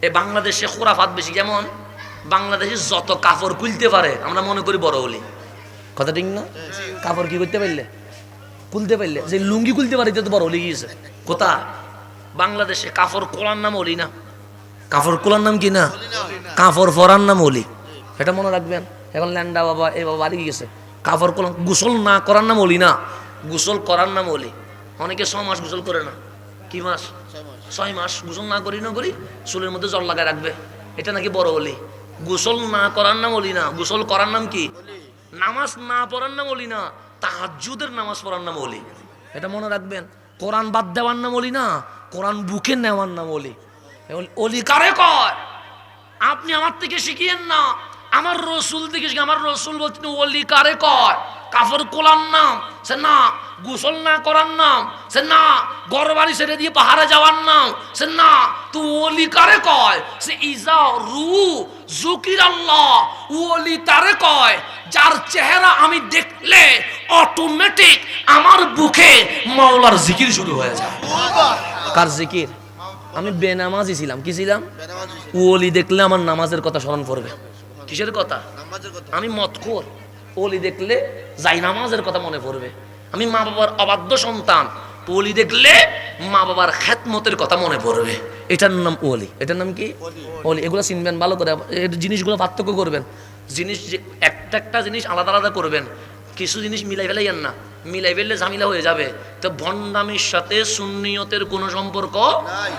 এই বাংলাদেশে খোরাফাত বেশি। যেমন বাংলাদেশে যত কাপড় খুলতে পারে আমরা মনে করি বড় হলি, কথা ঠিক না? কাপড় কি করতে পারলে, খুলতে পারলে, যে লুঙ্গি খুলতে পারে তো বড় হলি গিয়েছে। কোথায়? বাংলাদেশে কাপড় খোলার নাম হলি না, কাপড় খোলার নাম কি না, কাপড় পরার নাম হলি। এটা মনে রাখবেন। এখন ল্যান্ডা বাবা এ বাবা বাড়ি গেছে, কাপড় খোলা, গোসল না করার নাম হলি না, গোসল করার নাম হলি। অনেকে 6 মাস গোসল করে না। কি মাস? 6 মাস গোসল না করি চুলের মধ্যে জল লাগায় রাখবে, এটা নাকি বড় হলি। গোসল না করার নাম হলি না, গোসল করার নাম কি? নামাজ না পড়ার নাম হলি না, তাহাজ্জুদের নামাজ পড়ার নাম হলি। এটা মনে রাখবেন। কোরআন বাদ দেওয়ার নাম হলি না, কোরআন বুকে নেওয়ার নাম হলি। অলি কারে কয়? আপনি আমার থেকে শিখিয়েন না, আমার রসুল থেকে শিখে। আমার রসুল বলছেন অলি কারে কয়? কাপড় কোলার নাম সে না, গোসল না করার নাম সে না, ঘর বাড়ি ছেড়ে দিয়ে পাহাড়ে যাওয়ার নাম সে না। তুই অলি কারে কয়? সে ইজা রু জুকির আল্লাহ, ওলি তারে কয় যার চেহারা আমি দেখলে অটোমেটিক আমার বুকে মাওলার জিকির শুরু হয়ে যায়। কার জিকির? আমি বেনামাজি ছিলাম, কি ছিলাম? ওলি দেখলে আমার নামাজের কথা স্মরণ পড়বে। কিসের কথা? আমি মদখোর, ওলি দেখলে যাই নামাজের কথা মনে পড়বে। আমি মা বাবার অবাধ্য সন্তান, ওলি দেখলে মা বাবার খেদমতের কথা মনে পড়বে। এটার নাম ওলি। এটার নাম কি? ওলি। এগুলো চিনবেন ভালো করে, জিনিসগুলো পার্থক্য করবেন। জিনিস একটা একটা জিনিস আলাদা আলাদা করবেন। কিছু জিনিস মিলাই ফেলাইয়েন না, মিলাই ফেললে ঝামেলা হয়ে যাবে। তো ভণ্ডামির সাথে সুন্নিয়তের কোনো সম্পর্ক নাই।